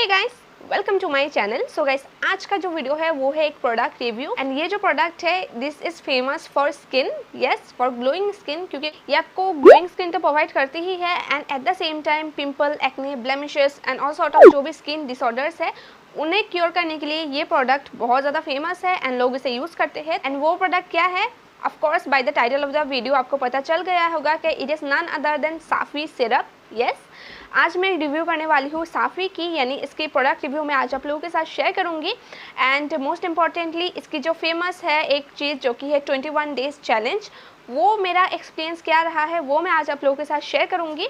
Hey guys, welcome to my channel. So guys, आज का जो वीडियो है वो है एक प्रोडक्ट रिव्यू एंड ये जो प्रोडक्ट है this is famous for skin, yes for glowing skin, क्योंकि ये आपको ग्लोइंग स्किन तो प्रोवाइड करती ही है and at the same time pimple, acne, blemishes and all sort of जो भी स्किन डिसऑर्डर्स है उन्हें क्योर करने के लिए ये प्रोडक्ट बहुत ज़्यादा फेमस है एंड लोग इसे यूज़ करते हैं। एंड वो प्रोडक्ट क्या है? Of course by the title of the video आपको पता चल गया होगा कि it is none other than Safi syrup. Yes, आज मैं रिव्यू करने वाली हूँ साफी की, यानी इसकी प्रोडक्ट रिव्यू मैं आज आप लोगों के साथ शेयर करूँगी। एंड मोस्ट इम्पॉर्टेंटली इसकी जो फेमस है एक चीज़ जो कि है 21 डेज चैलेंज, वो मेरा एक्सपीरियंस क्या रहा है वो मैं आज आप लोगों के साथ शेयर करूंगी।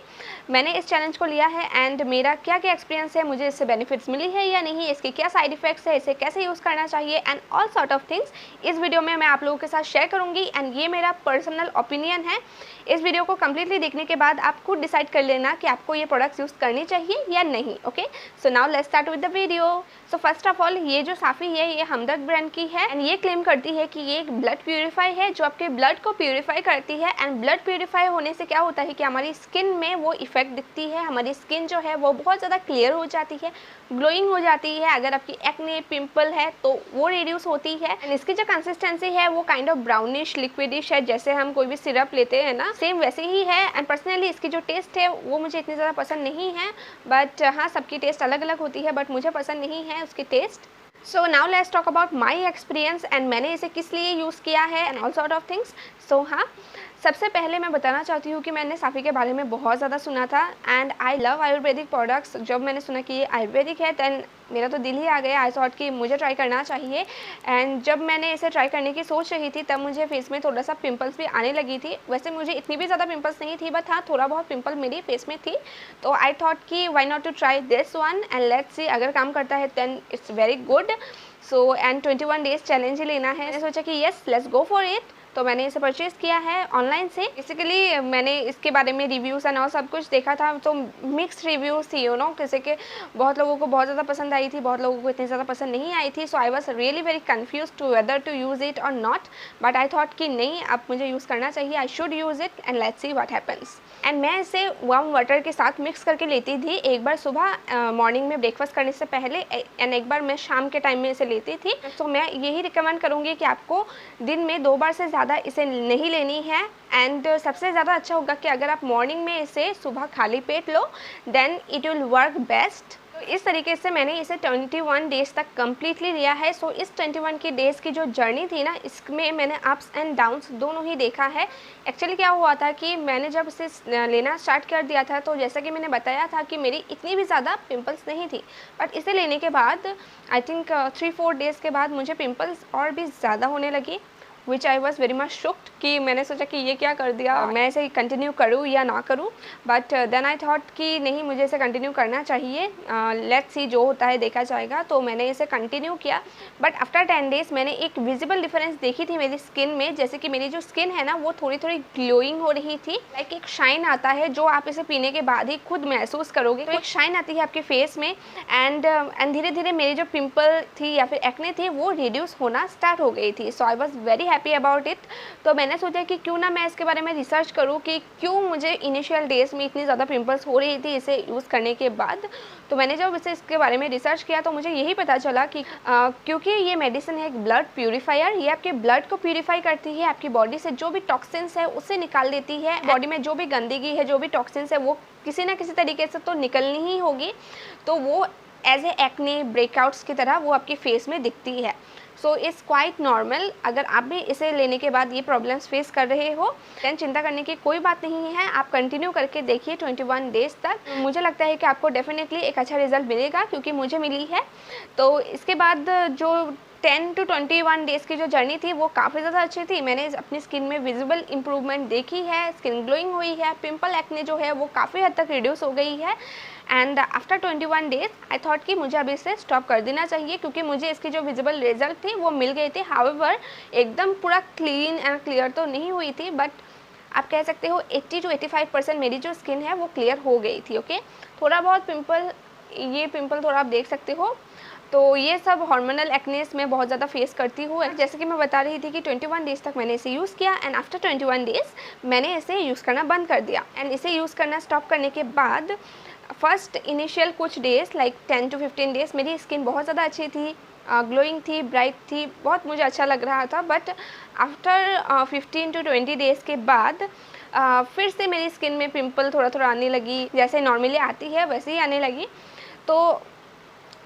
मैंने इस चैलेंज को लिया है एंड मेरा क्या क्या एक्सपीरियंस है, मुझे इससे बेनिफिट्स मिली है या नहीं, इसके क्या साइड इफेक्ट्स है, इसे कैसे यूज़ करना चाहिए and all sort of things इस वीडियो में मैं आप लोगों के साथ शेयर करूंगी। एंड ये मेरा पर्सनल ओपिनियन है। इस वीडियो को कम्प्लीटली देखने के बाद आप खुद डिसाइड कर लेना कि आपको ये प्रोडक्ट्स यूज़ करनी चाहिए या नहीं। Okay, so now let's start with the video. So first of all, ये जो साफी है ये हमदर्द ब्रांड की है एंड ये क्लेम करती है कि ये एक ब्लड प्यूरीफाई है जो आपके ब्लड को प्यूरीफाई करती है। एंड ब्लड प्यूरीफाई होने से क्या होता है कि हमारी स्किन में वो इफेक्ट दिखती है, हमारी स्किन जो है वो बहुत ज़्यादा क्लियर हो जाती है, ग्लोइंग हो जाती है। अगर आपकी एक्ने, पिंपल है तो वो रिड्यूस होती है। एंड इसकी जो कंसिस्टेंसी है वो काइंड ऑफ ब्राउनिश लिक्विडिश है, जैसे हम कोई भी सिरप लेते हैं ना, सेम वैसे ही है। एंड पर्सनली इसकी जो टेस्ट है वो मुझे इतनी ज़्यादा पसंद नहीं है, बट हाँ सबकी टेस्ट अलग अलग होती है, बट मुझे पसंद नहीं है उसकी taste. So now let's talk about my experience and मैंने इसे किस लिए यूज़ किया है and all sort of things. So हाँ, सबसे पहले मैं बताना चाहती हूँ कि मैंने साफी के बारे में बहुत ज़्यादा सुना था and I love Ayurvedic products. जब मैंने सुना कि ये आयुर्वेदिक है दैन मेरा तो दिल ही आ गया, आई थॉट कि मुझे ट्राई करना चाहिए। एंड जब मैंने इसे ट्राई करने की सोच रही थी तब मुझे फेस में थोड़ा सा पिंपल्स भी आने लगी थी। वैसे मुझे इतनी भी ज़्यादा पिंपल्स नहीं थी, बट हाँ थोड़ा बहुत पिंपल मेरी फेस में थी। तो आई थॉट कि why not to try this one and let's see, अगर काम करता है then it's very good. So and 21 days challenge ही लेना है। मैंने सोचा कि yes let's go for it. तो मैंने इसे परचेज़ किया है ऑनलाइन से। बेसिकली मैंने इसके बारे में रिव्यूज़ एंड और सब कुछ देखा था, तो मिक्स्ड रिव्यूज़ थी, यू नो, किसी के बहुत लोगों को बहुत ज़्यादा पसंद आई थी, बहुत लोगों को इतनी ज़्यादा पसंद नहीं आई थी। So I was really very confuse to whether to use it और नॉट, बट आई थॉट कि नहीं, अब मुझे यूज़ करना चाहिए, I should use it and let's see what happens. And मैं इसे वार्म वाटर के साथ मिक्स करके लेती थी, एक बार सुबह मॉर्निंग में ब्रेकफास्ट करने से पहले एंड एक बार मैं शाम के टाइम में इसे लेती थी। तो मैं यही रिकमेंड करूँगी कि आपको दिन में 2 बार से ज़्यादा इसे नहीं लेनी है। एंड सबसे ज़्यादा अच्छा होगा कि अगर आप मॉर्निंग में इसे सुबह खाली पेट लो then it will work best. इस तरीके से मैंने इसे 21 डेज़ तक कम्प्लीटली लिया है। सो इस 21 की डेज़ की जो जर्नी थी ना, इसमें मैंने अप्स एंड डाउन्स दोनों ही देखा है। एक्चुअली क्या हुआ था कि मैंने जब इसे लेना स्टार्ट कर दिया था तो जैसा कि मैंने बताया था कि मेरी इतनी भी ज़्यादा पिंपल्स नहीं थी, बट इसे लेने के बाद आई थिंक 3-4 डेज़ के बाद मुझे पिंपल्स और भी ज़्यादा होने लगी, विच आई वॉज वेरी मच शुक्ड कि मैंने सोचा कि ये क्या कर दिया, मैं इसे कंटिन्यू करूँ या ना करूँ। बट देन आई थॉट कि नहीं, मुझे इसे कंटिन्यू करना चाहिए, लेट्स सी जो होता है देखा जाएगा। तो मैंने इसे कंटिन्यू किया, बट आफ्टर 10 डेज़ मैंने एक विजिबल डिफरेंस देखी थी मेरी स्किन में। जैसे कि मेरी जो स्किन है ना वो थोड़ी थोड़ी ग्लोइंग हो रही थी, लाइक एक शाइन आता है जो आप इसे पीने के बाद ही खुद महसूस करोगे। तो एक शाइन आती है आपके फेस में एंड धीरे धीरे मेरी जो पिंपल थी या फिर एक्ने थी वो रिड्यूस होना स्टार्ट हो गई थी। So I was very happy about it. तो मैंने सोचा कि क्यों ना मैं इसके बारे में रिसर्च करूं कि क्यों मुझे इनिशियल डेज में इतनी ज़्यादा पिंपल्स हो रही थी इसे यूज़ करने के बाद। तो मैंने जब इसके बारे में रिसर्च किया तो मुझे यही पता चला कि क्योंकि ये मेडिसिन है एक ब्लड प्यूरीफायर, ये आपके ब्लड को प्यूरीफाई करती है, आपकी बॉडी से जो भी टॉक्सिन्स है उसे निकाल देती है। बॉडी में जो भी गंदगी है, जो भी टॉक्सिन्स है वो किसी ना किसी तरीके से तो निकलनी ही होगी, तो वो एज ए एक्ने ब्रेकआउट्स की तरह वो आपकी फेस में दिखती है। So it's quite normal. अगर आप भी इसे लेने के बाद ये प्रॉब्लम्स फेस कर रहे हो दैन चिंता करने की कोई बात नहीं है, आप कंटिन्यू करके देखिए 21 डेज़ तक। मुझे लगता है कि आपको डेफिनेटली एक अच्छा रिजल्ट मिलेगा, क्योंकि मुझे मिली है। तो इसके बाद जो 10 to 21 डेज़ की जो जर्नी थी वो काफ़ी ज़्यादा अच्छी थी। मैंने अपनी स्किन में विजिबल इंप्रूवमेंट देखी है, स्किन ग्लोइंग हुई है, पिंपल एक्ने जो है वो काफ़ी हद तक रिड्यूस हो गई है। And after 21 days I thought कि मुझे अभी इसे स्टॉप कर देना चाहिए, क्योंकि मुझे इसकी जो विजिबल रिजल्ट थी वो मिल गए थे। हाउएवर एकदम पूरा क्लीन एंड क्लियर तो नहीं हुई थी, बट आप कह सकते हो 80 to 85% मेरी जो स्किन है वो क्लियर हो गई थी। ओके, थोड़ा बहुत पिंपल, ये पिंपल थोड़ा आप देख सकते हो, तो ये सब हार्मोनल एक्नेस में बहुत ज़्यादा फेस करती हूँ। जैसे कि मैं बता रही थी कि 21 डेज़ तक मैंने इसे यूज़ किया एंड आफ्टर 21 डेज़ मैंने इसे यूज़ करना बंद कर दिया। एंड इसे यूज़ करना स्टॉप करने के बाद फर्स्ट इनिशियल कुछ डेज़ लाइक 10 to 15 डेज़ मेरी स्किन बहुत ज़्यादा अच्छी थी, ग्लोइंग थी, ब्राइट थी, बहुत मुझे अच्छा लग रहा था। बट आफ्टर 15 to 20 डेज़ के बाद फिर से मेरी स्किन में पिंपल थोड़ा थोड़ा आने लगी, जैसे नॉर्मली आती है वैसे ही आने लगी। तो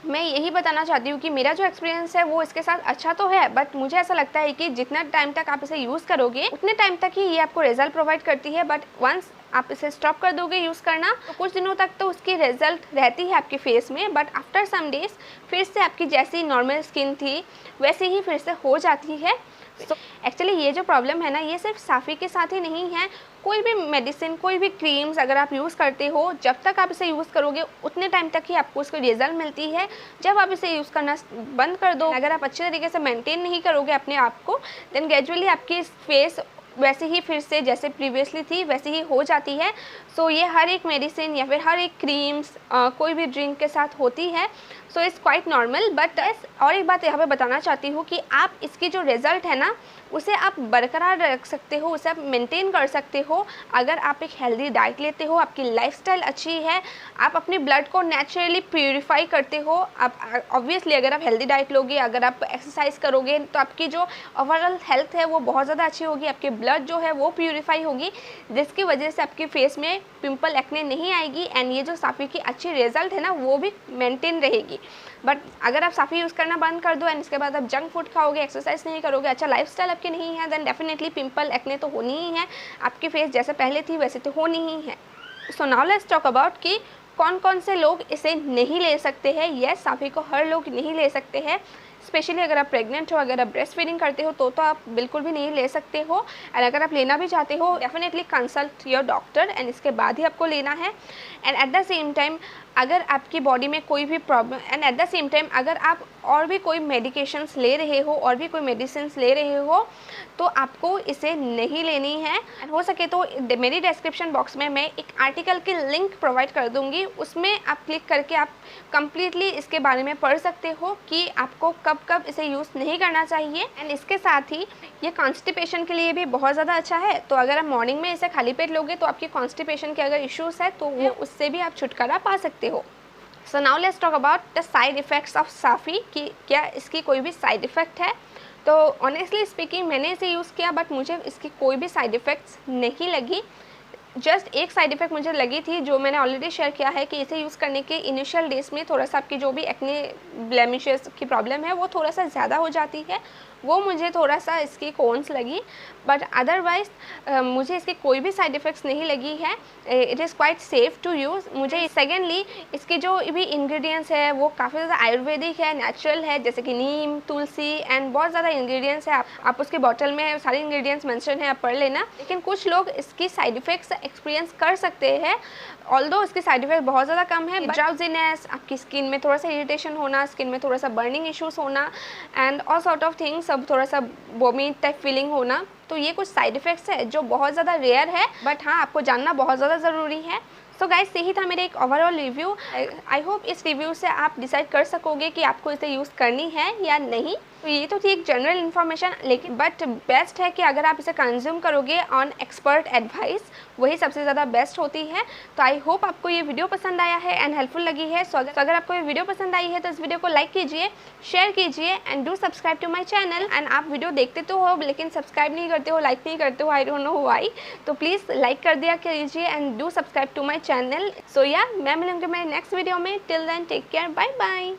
मैं यही बताना चाहती हूँ कि मेरा जो एक्सपीरियंस है वो इसके साथ अच्छा तो है, बट मुझे ऐसा लगता है कि जितना टाइम तक आप इसे यूज़ करोगे उतने टाइम तक ही ये आपको रिजल्ट प्रोवाइड करती है। बट वंस आप इसे स्टॉप कर दोगे यूज़ करना तो कुछ दिनों तक तो उसकी रिजल्ट रहती है आपके फेस में, बट आफ्टर सम डेज फिर से आपकी जैसी नॉर्मल स्किन थी वैसे ही फिर से हो जाती है। सो एक्चुअली ये जो प्रॉब्लम है ना, ये सिर्फ साफ़ी के साथ ही नहीं है। कोई भी मेडिसिन, कोई भी क्रीम्स अगर आप यूज़ करते हो, जब तक आप इसे यूज़ करोगे उतने टाइम तक ही आपको उसकी रिजल्ट मिलती है। जब आप इसे यूज़ करना बंद कर दो, अगर आप अच्छे तरीके से मेंटेन नहीं करोगे अपने आप को, देन ग्रेजुअली आपकी फेस वैसे ही फिर से जैसे प्रीवियसली थी वैसे ही हो जाती है। सो ये हर एक मेडिसिन या फिर हर एक क्रीम्स कोई भी ड्रिंक के साथ होती है। So it's quite normal. But और एक बात यहाँ पे बताना चाहती हूँ कि आप इसकी जो रिज़ल्ट है ना उसे आप बरकरार रख सकते हो, उसे आप मेंटेन कर सकते हो अगर आप एक हेल्दी डाइट लेते हो, आपकी लाइफस्टाइल अच्छी है, आप अपने ब्लड को नेचुरली प्यूरिफाई करते हो। आप ऑब्वियसली अगर आप हेल्दी डाइट लोगे, अगर आप एक्सरसाइज करोगे तो आपकी जो ओवरऑल हेल्थ है वो बहुत ज़्यादा अच्छी होगी, आपके ब्लड जो है वो प्यूरिफाई होगी, जिसकी वजह से आपके फेस में पिंपल एक्ने नहीं आएगी एंड ये जो साफ़ी की अच्छी रिजल्ट है ना वो भी मेंटेन रहेगी। बट अगर आप साफ़ी यूज़ करना बंद कर दो एंड इसके बाद आप जंक फूड खाओगे, एक्सरसाइज नहीं करोगे, अच्छा लाइफस्टाइल आपकी नहीं है, देन डेफिनेटली पिंपल एक्ने तो होनी ही है, आपकी फेस जैसे पहले थी वैसे तो होनी ही है। सो नाउ लेट्स टॉक अबाउट कि कौन कौन से लोग इसे नहीं ले सकते हैं। यस, साफ़ी को हर लोग नहीं ले सकते हैं, स्पेशली अगर आप प्रेग्नेंट हो, अगर आप ब्रेस्ट फीडिंग करते हो तो आप बिल्कुल भी नहीं ले सकते हो। एंड अगर आप लेना भी चाहते हो definitely consult your doctor and इसके बाद ही आपको लेना है। And at the same time अगर आपकी बॉडी में कोई भी problem and at the same time अगर आप और भी कोई मेडिकेशंस ले रहे हो और भी कोई मेडिसिन ले रहे हो तो आपको इसे नहीं लेनी है। एंड हो सके तो मेरी डिस्क्रिप्शन बॉक्स में मैं एक आर्टिकल की लिंक प्रोवाइड कर दूंगी, उसमें आप क्लिक करके आप कंप्लीटली इसके बारे में पढ़ सकते हो कि आपको कब कब इसे यूज़ नहीं करना चाहिए। एंड इसके साथ ही ये कॉन्स्टिपेशन के लिए भी बहुत ज़्यादा अच्छा है। तो अगर आप मॉर्निंग में इसे खाली पेट लोगे तो आपकी कॉन्स्टिपेशन के अगर इश्यूज़ है तो वो उससे भी आप छुटकारा पा सकते हो। So now let's talk about the side effects of Safi कि क्या इसकी कोई भी साइड इफ़ेक्ट है। तो ऑनेस्टली स्पीकिंग मैंने इसे यूज़ किया बट मुझे इसकी कोई भी साइड इफ़ेक्ट्स नहीं लगी। जस्ट एक साइड इफ़ेक्ट मुझे लगी थी जो मैंने ऑलरेडी शेयर किया है कि इसे यूज़ करने के इनिशियल डेज में थोड़ा सा आपकी जो भी एक्ने ब्लेमिशेस की प्रॉब्लम है वो थोड़ा सा ज़्यादा हो जाती है, वो मुझे थोड़ा सा इसकी कॉन्स लगी। बट अदरवाइज मुझे इसके कोई भी साइड इफ़ेक्ट्स नहीं लगी है। It is quite safe to use. मुझे सेकेंडली इसके जो भी इंग्रेडिएंट्स है वो काफ़ी ज़्यादा आयुर्वेदिक है, नेचुरल है, जैसे कि नीम, तुलसी एंड बहुत ज़्यादा इंग्रेडिएंट्स है। आप उसके बॉटल में सारे इंग्रेडिएंट्स मेंशन है, आप पढ़ लेना। लेकिन कुछ लोग इसकी साइड इफ़ेक्ट्स एक्सपीरियंस कर सकते हैं, ऑल्दो इसके साइड इफ़ेक्ट बहुत ज़्यादा कम है। ड्राउजीनेस, आपकी स्किन में थोड़ा सा इरिटेशन होना, स्किन में थोड़ा सा बर्निंग इश्यूज़ होना and all sort of things, सब थोड़ा सा वोमिट टाइप फीलिंग होना, तो ये कुछ साइड इफ़ेक्ट्स है जो बहुत ज़्यादा रेयर है बट हाँ आपको जानना बहुत ज़्यादा ज़रूरी है। सो गाइस यही था मेरे एक ओवरऑल रिव्यू। आई होप इस रिव्यू से आप डिसाइड कर सकोगे कि आपको इसे यूज़ करनी है या नहीं। तो ये तो थी एक जनरल इन्फॉर्मेशन, लेकिन बट बेस्ट है कि अगर आप इसे कंज्यूम करोगे ऑन एक्सपर्ट एडवाइस, वही सबसे ज़्यादा बेस्ट होती है। तो आई होप आपको ये वीडियो पसंद आया है एंड हेल्पफुल लगी है। सो अगर आपको ये वीडियो पसंद आई है तो इस वीडियो को लाइक कीजिए, शेयर कीजिए and do subscribe to my channel. And आप वीडियो देखते तो हो लेकिन सब्सक्राइब नहीं करते हो, लाइक नहीं करते हो, आई डोंट नो व्हाई। तो प्लीज़ लाइक कर दिया कीजिए and do subscribe to my channel. So या मैं मिलूंगी मेरे नेक्स्ट वीडियो में। Till then take care, bye bye.